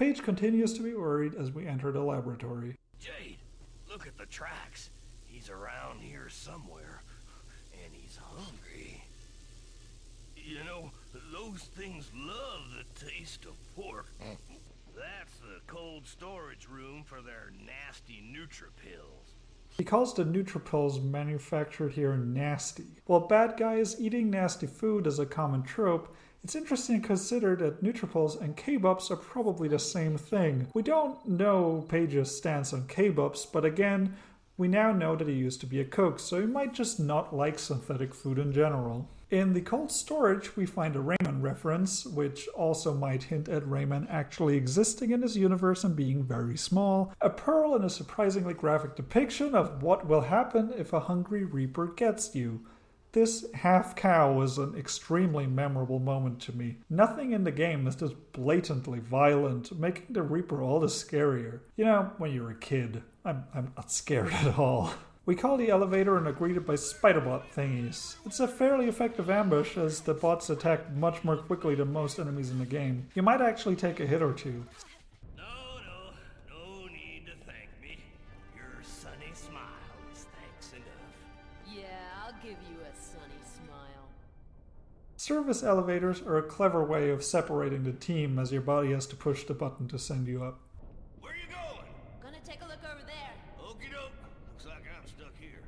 Paige continues to be worried as we enter the laboratory. Jade, look at the tracks. He's around here somewhere, and he's hungry. You know, those things love the taste of pork. That's the cold storage room for their nasty Nutripills. He calls the Nutripills manufactured here nasty. While bad guys eating nasty food is a common trope, it's interesting to consider that Nutripills and K-Bups are probably the same thing. We don't know Paige's stance on K-Bups, but again, we now know that he used to be a cook, so he might just not like synthetic food in general. In the cold storage, we find a Rayman reference, which also might hint at Rayman actually existing in this universe and being very small, a pearl and a surprisingly graphic depiction of what will happen if a hungry Reaper gets you. This half-cow was an extremely memorable moment to me. Nothing in the game is just blatantly violent, making the Reaper all the scarier. You know, when you're a kid, I'm not scared at all. We call the elevator and are greeted by spider-bot thingies. It's a fairly effective ambush as the bots attack much more quickly than most enemies in the game. You might actually take a hit or two. No need to thank me. Your sunny smile is thanks enough. Yeah, I'll give you a sunny smile. Service elevators are a clever way of separating the team as your body has to push the button to send you up. Where you going? Gonna take a look over there. Okie doke. Looks like I'm stuck here.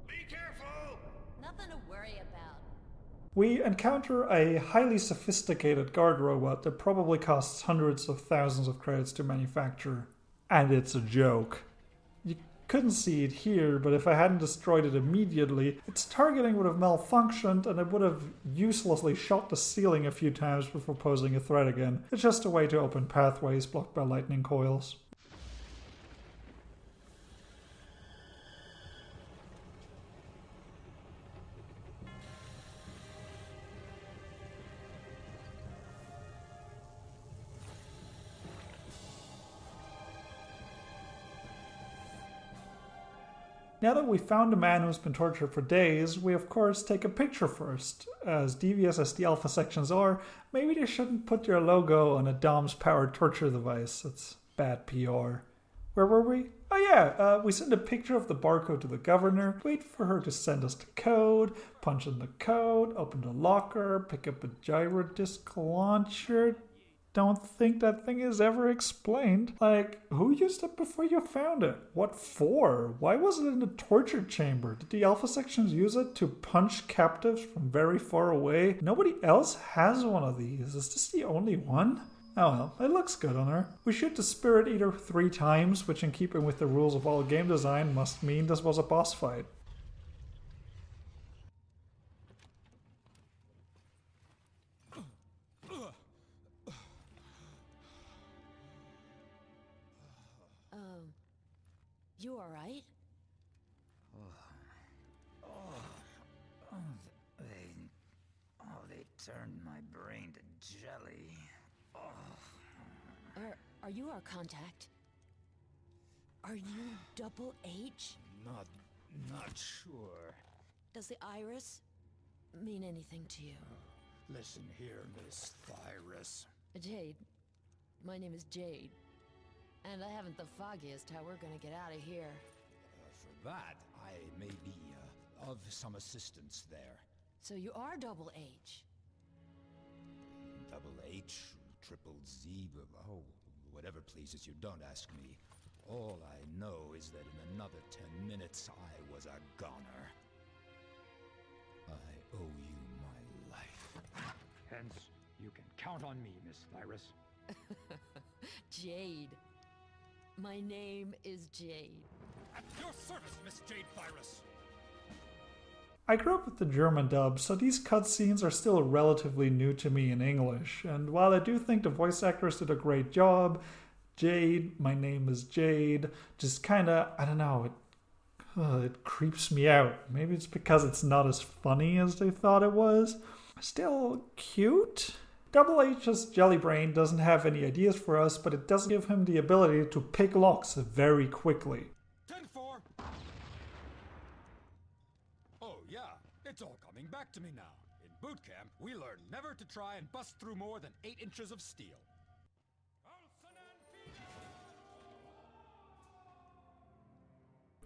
Be careful! Nothing to worry about. We encounter a highly sophisticated guard robot that probably costs hundreds of thousands of credits to manufacture. And it's a joke. You couldn't see it here, but if I hadn't destroyed it immediately, its targeting would have malfunctioned and it would have uselessly shot the ceiling a few times before posing a threat again. It's just a way to open pathways blocked by lightning coils. Now that we've found a man who's been tortured for days, we of course take a picture first. As devious as the alpha sections are, maybe they shouldn't put your logo on a DOMS-powered torture device. It's bad PR. Where were we? Oh yeah, we send a picture of the barcode to the governor, wait for her to send us the code, punch in the code, open the locker, pick up a gyro disc launcher. Don't think that thing is ever explained. Like, who used it before you found it? What for? Why was it in the torture chamber? Did the alpha sections use it to punch captives from very far away? Nobody else has one of these. Is this the only one? Oh well, it looks good on her. We shoot the Spirit Eater 3 times, which in keeping with the rules of all game design must mean this was a boss fight. You alright? They turned my brain to jelly. Are you our contact? Are you Double H? Not sure. Does the iris mean anything to you? Listen here, Miss Thyris. Jade. My name is Jade. And I haven't the foggiest how we're gonna get out of here. For that, I may be of some assistance there. So you are Double H? Double H, triple Z, whatever pleases you, don't ask me. All I know is that in another 10 minutes, I was a goner. I owe you my life. Hence, you can count on me, Miss Thyris. Jade. My name is Jade. At your service, Miss Jade Thyris. I grew up with the German dub, so these cutscenes are still relatively new to me in English, and while I do think the voice actors did a great job, Jade, my name is Jade, just kinda, I don't know, it creeps me out. Maybe it's because it's not as funny as they thought it was. Still cute? Double H's Jelly Brain doesn't have any ideas for us, but it does give him the ability to pick locks very quickly. 10-4. Oh yeah, it's all coming back to me now. In boot camp, we learned never to try and bust through more than 8 inches of steel.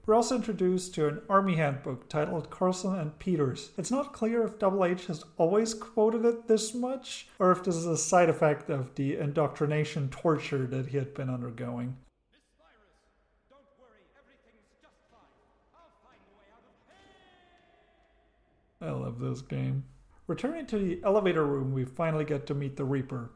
We're also introduced to an army handbook titled Carson and Peters. It's not clear if Double H has always quoted it this much, or if this is a side effect of the indoctrination torture that he had been undergoing. Miss Virus, don't worry, everything's just fine. I'll find a way out of... I love this game. Returning to the elevator room, we finally get to meet the Reaper.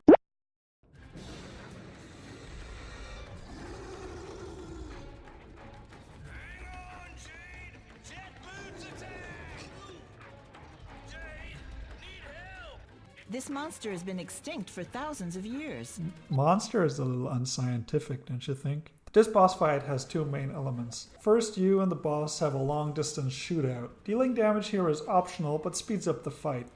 This monster has been extinct for thousands of years. Monster is a little unscientific, don't you think? This boss fight has two main elements. First, you and the boss have a long-distance shootout. Dealing damage here is optional, but speeds up the fight.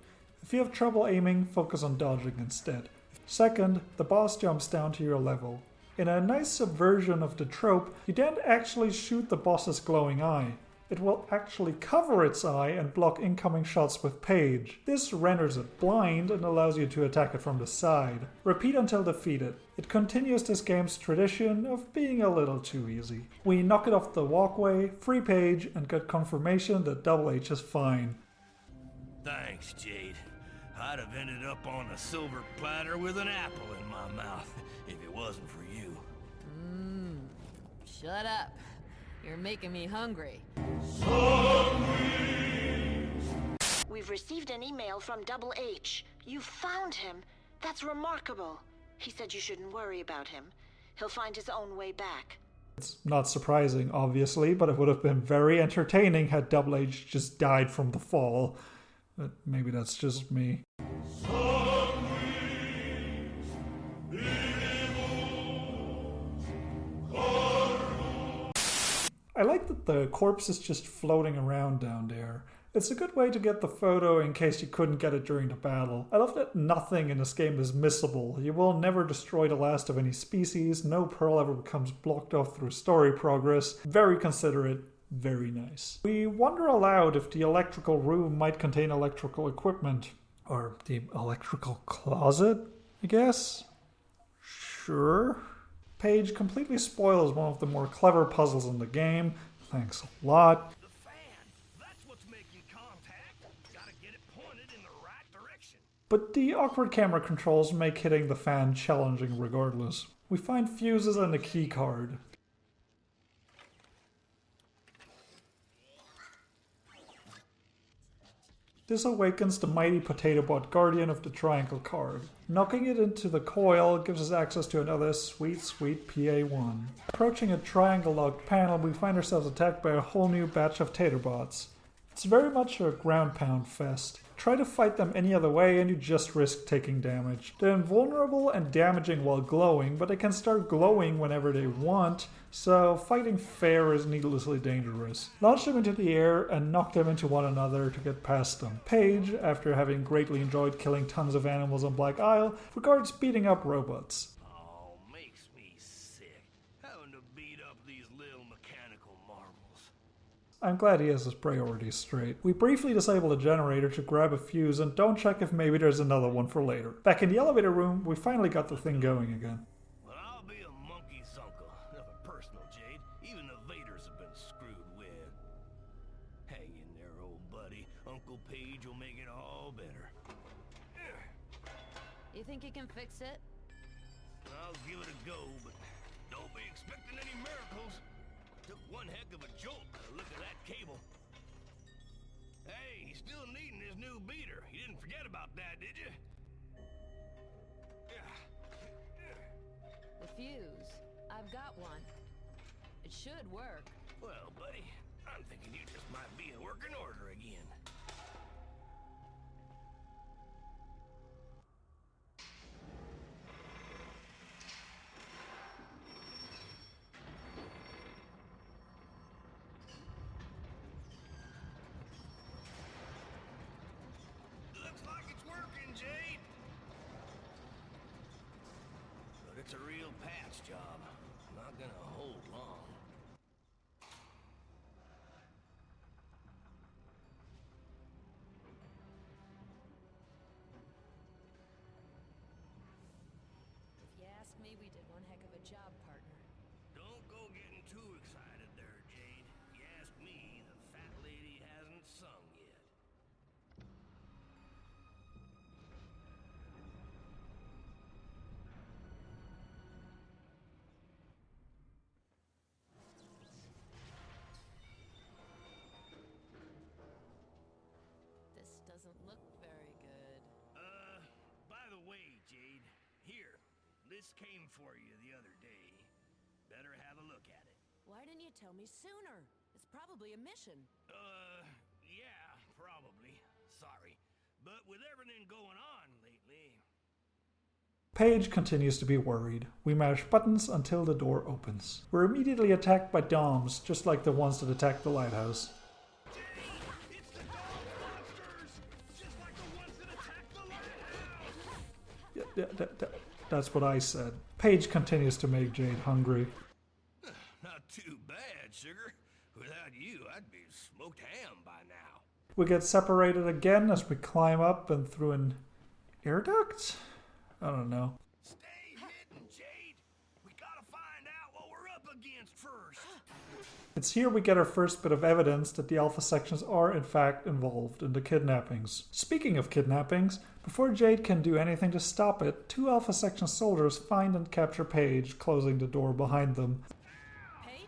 If you have trouble aiming, focus on dodging instead. Second, the boss jumps down to your level. In a nice subversion of the trope, you don't actually shoot the boss's glowing eye. It will actually cover its eye and block incoming shots with Paige. This renders it blind and allows you to attack it from the side. Repeat until defeated. It continues this game's tradition of being a little too easy. We knock it off the walkway, free Paige, and get confirmation that Double H is fine. Thanks, Jade. I'd have ended up on a silver platter with an apple in my mouth if it wasn't for you. Shut up. You're making me hungry. We've received an email from Double H. You found him. That's remarkable. He said you shouldn't worry about him. He'll find his own way back. It's not surprising, obviously, but it would have been very entertaining had Double H just died from the fall. But maybe that's just me. I like that the corpse is just floating around down there. It's a good way to get the photo in case you couldn't get it during the battle. I love that nothing in this game is missable. You will never destroy the last of any species, no pearl ever becomes blocked off through story progress. Very considerate, very nice. We wonder aloud if the electrical room might contain electrical equipment. Or the electrical closet, I guess? Sure. Paige completely spoils one of the more clever puzzles in the game. Thanks a lot. The fan! That's what's making contact. Gotta get it pointed in the right direction. But the awkward camera controls make hitting the fan challenging regardless. We find fuses and a key card. This awakens the mighty potato bot guardian of the triangle card. Knocking it into the coil gives us access to another sweet PA1. Approaching a triangle locked panel, we find ourselves attacked by a whole new batch of tater bots. It's very much a ground pound fest. Try to fight them any other way and you just risk taking damage. They're invulnerable and damaging while glowing, but they can start glowing whenever they want, so fighting fair is needlessly dangerous. Launch them into the air and knock them into one another to get past them. Paige, after having greatly enjoyed killing tons of animals on Black Isle, regards beating up robots. Oh, makes me sick. Having to beat up these little mechanical marvels. I'm glad he has his priorities straight. We briefly disable the generator to grab a fuse and don't check if maybe there's another one for later. Back in the elevator room, we finally got the thing going again. Well, I'll be a monkey's uncle. Nothing personal, Jade. Even the Vaders have been screwed with. Hang in there, old buddy. Uncle Paige will make it all better. You think you can fix it? I'll give it a go, but don't be expecting any miracles. Took one heck of a jolt to look at that cable. Hey, he's still needing his new beater. You didn't forget about that, did you? The fuse. I've got one. It should work. Well, buddy, I'm thinking you just might be in working order again. Looks like it's working, Jade. But it's a real patch job. Not gonna hold long. If you ask me, we did one heck of a job, partner. Don't go getting too excited there, Jade. You doesn't look very good. By the way, Jade, here, this came for you the other day. Better have a look at it. Why didn't you tell me sooner? It's probably a mission. Yeah, probably. Sorry. But with everything going on lately... Paige continues to be worried. We mash buttons until the door opens. We're immediately attacked by DOMs, just like the ones that attacked the lighthouse. Jade, it's the dog monsters! Just like the ones that attacked the lighthouse! That's what I said. Paige continues to make Jade hungry. Not too bad, sugar. Without you, I'd be smoked ham by now. We get separated again as we climb up and through an air duct? I don't know. Stay hidden, Jade. We gotta find out what we're up against first. It's here we get our first bit of evidence that the Alpha sections are in fact involved in the kidnappings. Speaking of kidnappings, before Jade can do anything to stop it, 2 Alpha section soldiers find and capture Paige, closing the door behind them. Paige?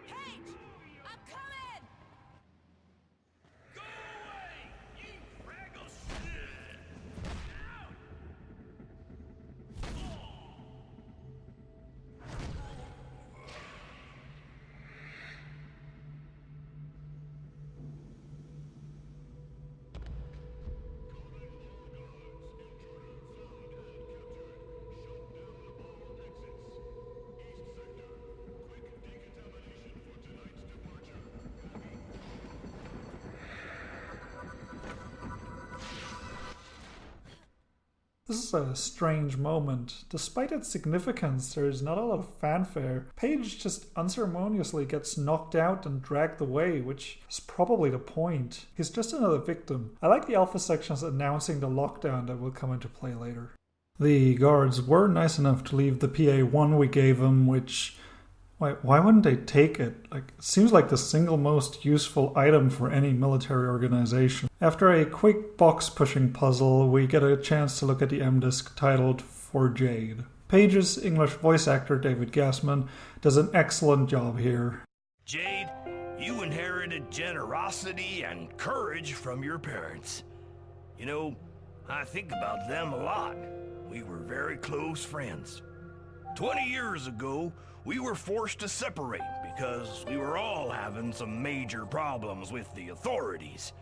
Paige! I'm coming! Go away, you fraggle shit! This is a strange moment. Despite its significance, there is not a lot of fanfare. Paige just unceremoniously gets knocked out and dragged away, which is probably the point. He's just another victim. I like the Alpha sections announcing the lockdown that will come into play later. The guards were nice enough to leave the PA-1 we gave them, which... Why wouldn't they take it? It seems like the single most useful item for any military organization. After a quick box-pushing puzzle, we get a chance to look at the M-Disc titled For Jade. Paige's English voice actor, David Gassman, does an excellent job here. Jade, you inherited generosity and courage from your parents. You know, I think about them a lot. We were very close friends. 20 years ago, we were forced to separate because we were all having some major problems with the authorities.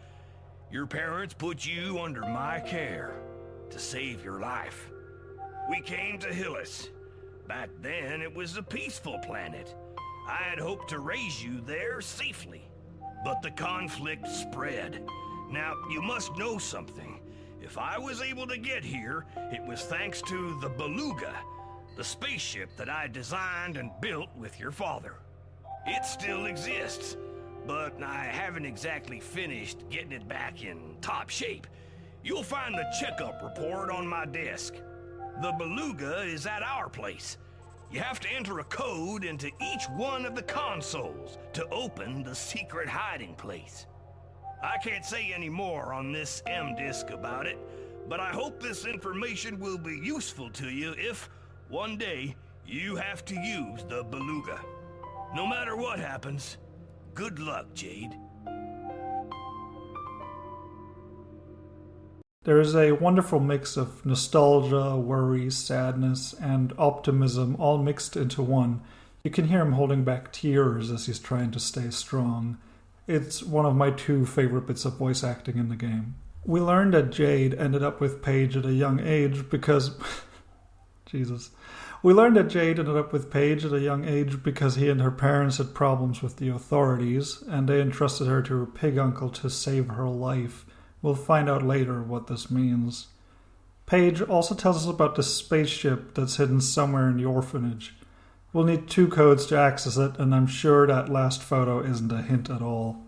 Your parents put you under my care to save your life. We came to Hillis. Back then, it was a peaceful planet. I had hoped to raise you there safely, but the conflict spread. Now, you must know something. If I was able to get here, it was thanks to the Beluga, the spaceship that I designed and built with your father. It still exists, but I haven't exactly finished getting it back in top shape. You'll find the checkup report on my desk. The Beluga is at our place. You have to enter a code into each one of the consoles to open the secret hiding place. I can't say any more on this M-Disc about it, but I hope this information will be useful to you if, one day, you have to use the Beluga. No matter what happens, good luck, Jade. There is a wonderful mix of nostalgia, worry, sadness, and optimism all mixed into one. You can hear him holding back tears as he's trying to stay strong. It's one of my 2 favorite bits of voice acting in the game. We learned that Jade ended up with Paige at a young age because... Jesus. We learned that Jade ended up with Paige at a young age because he and her parents had problems with the authorities, and they entrusted her to her pig uncle to save her life. We'll find out later what this means. Paige also tells us about the spaceship that's hidden somewhere in the orphanage. We'll need 2 codes to access it, and I'm sure that last photo isn't a hint at all.